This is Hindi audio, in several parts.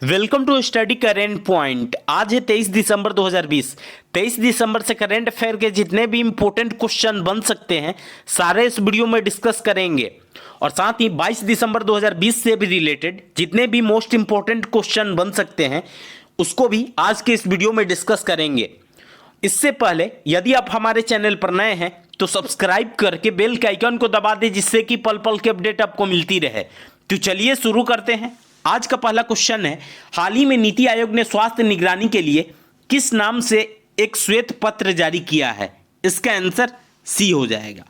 Welcome to study current point. आज है 23 दिसंबर 2020। 23 दिसंबर से करेंट अफेयर के जितने भी इंपॉर्टेंट क्वेश्चन बन सकते हैं सारे इस वीडियो में डिस्कस करेंगे और साथ ही 22 दिसंबर 2020 से भी रिलेटेड जितने भी मोस्ट इंपॉर्टेंट क्वेश्चन बन सकते हैं उसको भी आज के इस वीडियो में डिस्कस करेंगे। इससे पहले यदि आप हमारे चैनल पर नए हैं तो सब्सक्राइब करके बेल के आइकन को दबा दें जिससे कि पल पल की अपडेट आपको मिलती रहे। तो चलिए शुरू करते हैं। आज का पहला क्वेश्चन है, हाल ही में नीति आयोग ने स्वास्थ्य निगरानी के लिए किस नाम से एक श्वेत पत्र जारी किया है? इसका आंसर सी हो जाएगा।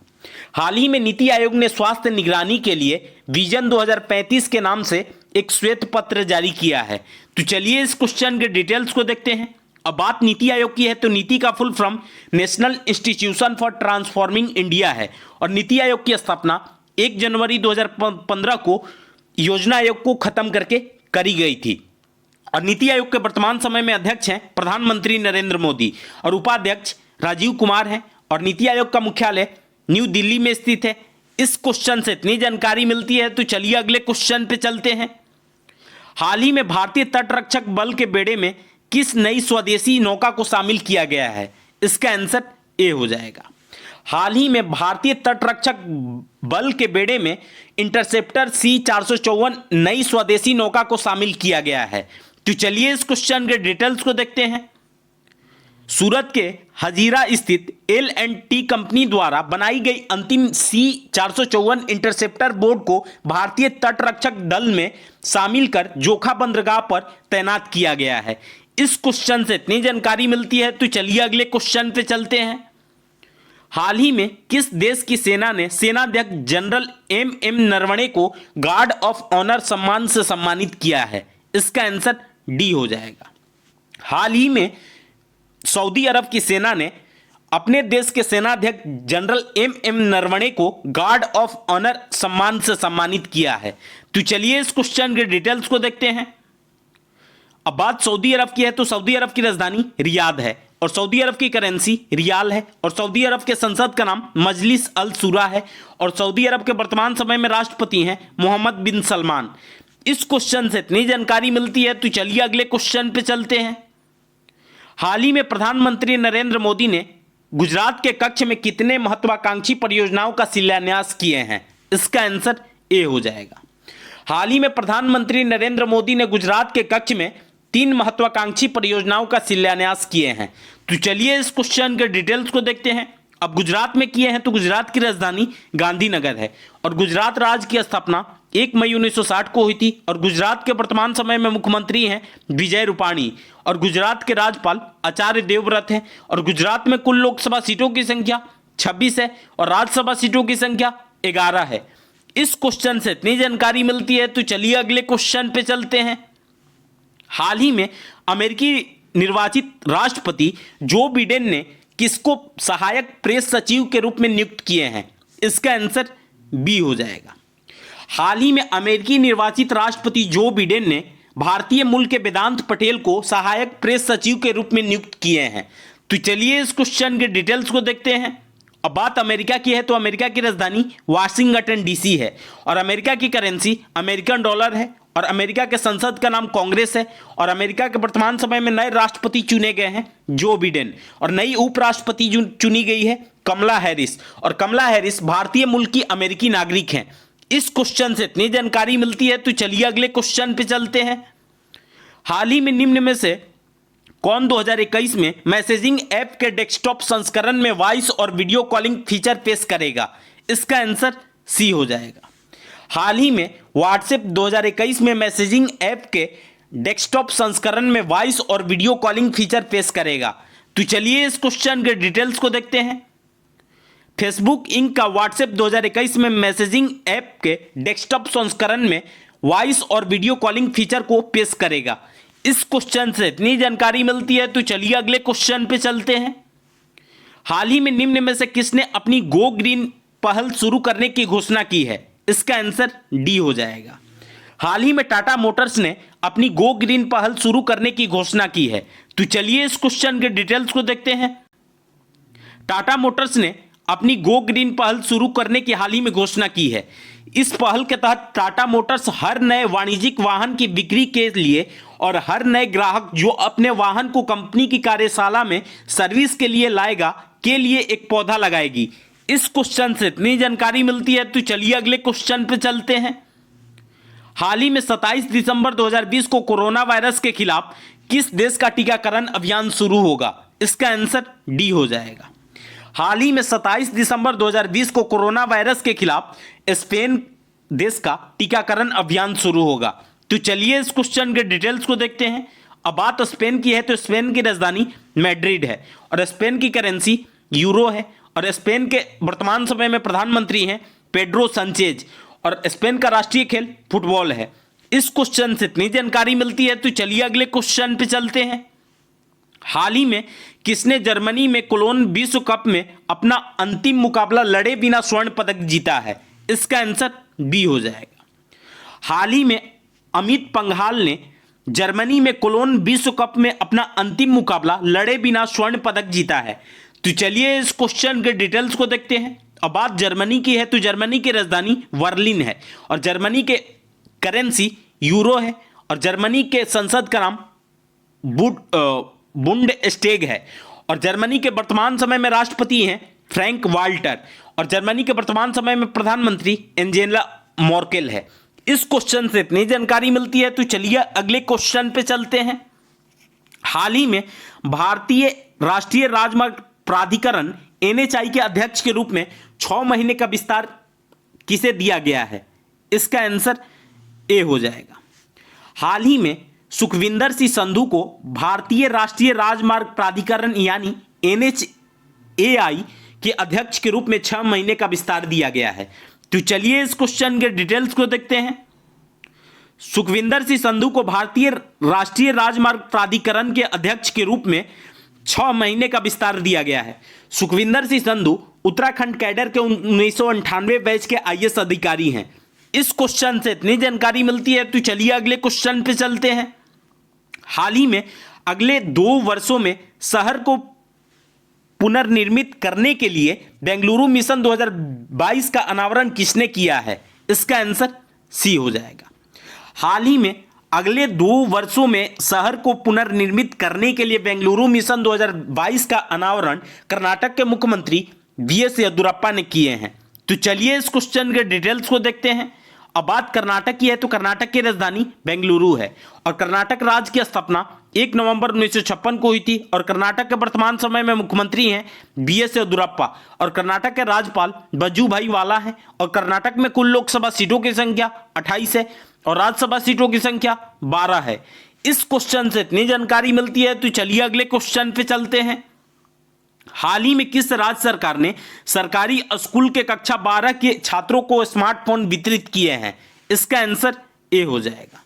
हाल ही में नीति आयोग ने स्वास्थ्य निगरानी के लिए विजन 2035 के नाम से एक श्वेत पत्र जारी किया है। तो चलिए इस क्वेश्चन के डिटेल्स को देखते हैं। अब बात नीति आयोग की है तो नीति का full form national institution for transforming India है और नीति आयोग की स्थापना 1 जनवरी 2015 को योजना आयोग को खत्म करके करी गई थी और नीति आयोग के वर्तमान समय में अध्यक्ष हैं प्रधानमंत्री नरेंद्र मोदी और उपाध्यक्ष राजीव कुमार हैं और नीति आयोग का मुख्यालय न्यू दिल्ली में स्थित है। इस क्वेश्चन से इतनी जानकारी मिलती है तो चलिए अगले क्वेश्चन पे चलते हैं। हाल ही में भारतीय तटरक्षक बल के बेड़े में किस नई स्वदेशी नौका को शामिल किया गया है? इसका आंसर ए हो जाएगा। हाल ही में भारतीय तटरक्षक बल के बेड़े में इंटरसेप्टर C-454 नई स्वदेशी नौका को शामिल किया गया है। तो चलिए इस क्वेश्चन के डिटेल्स को देखते हैं। सूरत के हजीरा स्थित L&T कंपनी द्वारा बनाई गई अंतिम C-454 इंटरसेप्टर बोर्ड को भारतीय तटरक्षक दल में शामिल कर जोखा बंदरगाह पर तैनात किया गया है। इस क्वेश्चन से इतनी जानकारी मिलती है तो चलिए अगले क्वेश्चन पे चलते हैं। हाल ही में किस देश की सेना ने सेनाध्यक्ष जनरल M.M. नरवणे को गार्ड ऑफ ऑनर सम्मान से सम्मानित किया है? इसका आंसर डी हो जाएगा। हाल ही में सऊदी अरब की सेना ने अपने देश के सेनाध्यक्ष जनरल M.M. नरवणे को गार्ड ऑफ ऑनर सम्मान से सम्मानित किया है। तो चलिए इस क्वेश्चन के डिटेल्स को देखते हैं। अब बात सऊदी अरब की है तो सऊदी अरब की राजधानी रियाद है और सऊदी अरब की करेंसी रियाल है और सऊदी अरब के संसद का नाम मजलिस अल शूरा है और सऊदी अरब के वर्तमान समय में राष्ट्रपति हैं मोहम्मद बिन सलमान। इस क्वेश्चन से इतनी जानकारी मिलती है तो चलिए अगले क्वेश्चन पे चलते हैं। हाल ही में प्रधानमंत्री नरेंद्र मोदी ने गुजरात के कच्छ में कितने महत्वाकांक्षी परियोजनाओं का शिलान्यास किए हैं? इसका आंसर ए हो जाएगा। हाल ही में प्रधानमंत्री नरेंद्र मोदी ने गुजरात के कच्छ में 3 महत्वाकांक्षी परियोजनाओं का शिलान्यास किए हैं। तो चलिए इस क्वेश्चन के डिटेल्स को देखते हैं। अब गुजरात में किए हैं तो गुजरात की राजधानी गांधीनगर है और गुजरात राज्य की स्थापना 1 मई 1960 को हुई थी और गुजरात के वर्तमान समय में मुख्यमंत्री हैं विजय रूपाणी और गुजरात के राज्यपाल आचार्य देवव्रत हैं और गुजरात में कुल लोकसभा सीटों की संख्या 26 है और राज्यसभा सीटों की संख्या 11 है। इस क्वेश्चन से इतनी जानकारी मिलती है तो चलिए अगले क्वेश्चन पे चलते हैं। हाल ही में अमेरिकी निर्वाचित राष्ट्रपति जो बिडेन ने किसको सहायक प्रेस सचिव के रूप में नियुक्त किए हैं? इसका आंसर बी हो जाएगा। हाल ही में अमेरिकी निर्वाचित राष्ट्रपति जो बिडेन ने भारतीय मूल के वेदांत पटेल को सहायक प्रेस सचिव के रूप में नियुक्त किए हैं। तो चलिए इस क्वेश्चन के डिटेल्स को देखते हैं। अब बात अमेरिका की है तो अमेरिका की राजधानी वाशिंगटन डीसी है और अमेरिका की करेंसी अमेरिकन डॉलर है और अमेरिका के संसद का नाम कांग्रेस है और अमेरिका के वर्तमान समय में नए राष्ट्रपति चुने गए हैं जो बिडेन और नई उपराष्ट्रपति चुनी गई है कमला हैरिस और कमला हैरिस भारतीय मूल की अमेरिकी नागरिक हैं। इस क्वेश्चन से इतनी जानकारी मिलती है तो चलिए अगले क्वेश्चन पे चलते हैं। हाल ही में निम्न में से कौन 2021 में मैसेजिंग ऐप के डेस्कटॉप संस्करण में वॉइस और वीडियो कॉलिंग फीचर पेश करेगा? इसका आंसर सी हो जाएगा। हाल ही में व्हाट्सएप 2021 में मैसेजिंग ऐप के डेस्कटॉप संस्करण में वॉइस और वीडियो कॉलिंग फीचर पेश करेगा। तो चलिए इस क्वेश्चन के डिटेल्स को देखते हैं। फेसबुक इंक का व्हाट्सएप 2021 में मैसेजिंग ऐप के डेस्कटॉप संस्करण में वॉइस और वीडियो कॉलिंग फीचर को पेश करेगा। इस क्वेश्चन से इतनी जानकारी मिलती है तो चलिए अगले क्वेश्चन पे चलते हैं। हाल ही में निम्न में से किसने अपनी गो ग्रीन पहल शुरू करने की घोषणा की है? इसका आंसर डी हो जाएगा। हाल ही में टाटा मोटर्स ने अपनी गो ग्रीन पहल शुरू करने की घोषणा की है। तो चलिए इस क्वेश्चन के डिटेल्स को देखते हैं। टाटा मोटर्स ने अपनी गो ग्रीन पहल शुरू करने की हाल ही में घोषणा की है। इस पहल के तहत टाटा मोटर्स हर नए वाणिज्यिक वाहन की बिक्री के लिए और हर नए ग्राहक जो अपने वाहन को कंपनी की कार्यशाला में सर्विस के लिए लाएगा के लिए एक पौधा लगाएगी। इस क्वेश्चन से इतनी जानकारी मिलती है, तो चलिए अगले क्वेश्चन पे चलते हैं। हाल ही में 27 दिसंबर 2020 को कोरोना वायरस के खिलाफ किस देश का टीकाकरण अभियान शुरू होगा? इसका आंसर डी हो जाएगा। हाल ही में 27 दिसंबर 2020 को कोरोना वायरस के खिलाफ स्पेन देश का टीकाकरण अभियान शुरू होगा। तो चलिए इस क्वेश्चन के डिटेल्स को देखते हैं। अब बात स्पेन की है, तो स्पेन की राजधानी मैड्रिड है और स्पेन की करेंसी यूरो है और स्पेन के वर्तमान समय में प्रधानमंत्री हैं पेड्रो सांचेज और स्पेन का राष्ट्रीय खेल फुटबॉल है। इस क्वेश्चन से इतनी जानकारी मिलती है, तो चलिए अगले क्वेश्चन पे चलते हैं। हाल ही में किसने जर्मनी में कोलोन विश्व कप में अपना अंतिम मुकाबला लड़े बिना स्वर्ण पदक जीता है? इसका आंसर बी हो जाएगा। हाल ही में अमित पंघाल ने जर्मनी में कोलोन विश्व कप में अपना अंतिम मुकाबला लड़े बिना स्वर्ण पदक जीता है। तो चलिए इस क्वेश्चन के डिटेल्स को देखते हैं। अब बात जर्मनी की है, तो जर्मनी की राजधानी बर्लिन है और जर्मनी के करेंसी यूरो है और जर्मनी के संसद का नाम बुंडस्टैग है और जर्मनी के वर्तमान समय में राष्ट्रपति हैं फ्रैंक वाल्टर और जर्मनी के वर्तमान समय में प्रधानमंत्री एंजेला मर्केल है। इस क्वेश्चन से इतनी जानकारी मिलती है, तो चलिए अगले क्वेश्चन पे चलते हैं। हाल ही में भारतीय राष्ट्रीय राजमार्ग प्राधिकरण एनएचआई के अध्यक्ष के रूप में 6 महीने का विस्तार किसे दिया गया है? इसका आंसर ए हो जाएगा। हाल ही में सुखविंदर सिंह संधू को भारतीय राष्ट्रीय राजमार्ग प्राधिकरण यानी एनएचएआई के अध्यक्ष के रूप में 6 महीने का विस्तार दिया गया है। तो चलिए इस क्वेश्चन के डिटेल्स को देखते हैं। सुखविंदर सिंह संधू को भारतीय राष्ट्रीय राजमार्ग प्राधिकरण के अध्यक्ष के रूप में 6 महीने का विस्तार दिया गया है। सुखविंदर सिंह संधू उत्तराखंड कैडर के 1998 बैच के आईएएस अधिकारी हैं। इस क्वेश्चन से इतनी जानकारी मिलती है, तो चलिए अगले क्वेश्चन पे चलते हैं। हाल ही में अगले 2 वर्षों में शहर को पुनर्निर्मित करने के लिए बेंगलुरु मिशन 2022 का अनावरण किसने किया है? इसका आंसर सी हो जाएगा। हाल ही में अगले 2 वर्षों में शहर को पुनर्निर्मित करने के लिए बेंगलुरु मिशन 2022 का अनावरण कर्नाटक के मुख्यमंत्री वीएस येदियुरप्पा ने किए हैं। तो चलिए इस क्वेश्चन के डिटेल्स को देखते हैं। अब बात कर्नाटक की है, तो कर्नाटक की राजधानी बेंगलुरु है और कर्नाटक राज्य की स्थापना 1 नवंबर 1956 को हुई थी और कर्नाटक के वर्तमान समय में मुख्यमंत्री हैं वीएस येदियुरप्पा और कर्नाटक के राज्यपाल वजुभाई वाला हैं और कर्नाटक में कुल लोकसभा सीटों की संख्या 28 है और राज्यसभा सीटों की संख्या 12 है। इस क्वेश्चन से इतनी जानकारी मिलती है, तो चलिए अगले क्वेश्चन पे चलते हैं। हाल ही में किस राज्य सरकार ने सरकारी स्कूल के कक्षा 12 के छात्रों को स्मार्टफोन वितरित किए हैं? इसका आंसर ए हो जाएगा।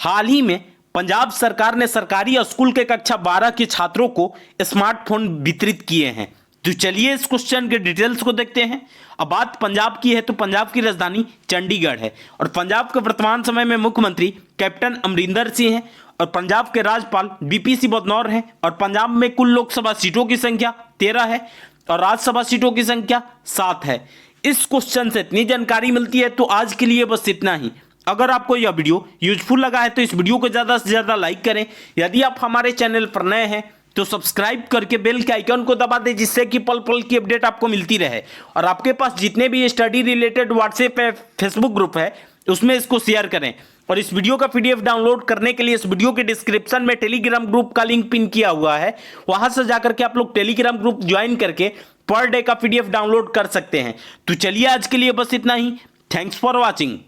हाल ही में पंजाब सरकार ने सरकारी स्कूल के कक्षा 12 के छात्रों को स्मार्टफोन वितरित किए हैं। तो चलिए इस क्वेश्चन के डिटेल्स को देखते हैं। अब बात पंजाब की है, तो पंजाब की राजधानी चंडीगढ़ है और पंजाब के वर्तमान समय में मुख्यमंत्री कैप्टन अमरिंदर सिंह हैं और पंजाब के राज्यपाल बीपी सिंह बदनौर हैं और पंजाब में कुल लोकसभा सीटों की संख्या 13 है और राज्यसभा सीटों की संख्या 7 है। इस क्वेश्चन से इतनी जानकारी मिलती है, तो आज के लिए बस इतना ही। अगर आपको यह वीडियो यूजफुल लगा है तो इस वीडियो को ज़्यादा से ज़्यादा लाइक करें। यदि आप हमारे चैनल पर नए हैं तो सब्सक्राइब करके बेल के आइकन को दबा दें, जिससे कि पल पल की अपडेट आपको मिलती रहे और आपके पास जितने भी स्टडी रिलेटेड व्हाट्सएप है, फेसबुक ग्रुप है, उसमें इसको शेयर करें। और इस वीडियो का पीडीएफ डाउनलोड करने के लिए इस वीडियो के डिस्क्रिप्शन में टेलीग्राम ग्रुप का लिंक पिन किया हुआ है, वहां से जाकर के आप लोग टेलीग्राम ग्रुप ज्वाइन करके पर डे का पीडीएफ डाउनलोड कर सकते हैं। तो चलिए आज के लिए बस इतना ही। Thanks for watching.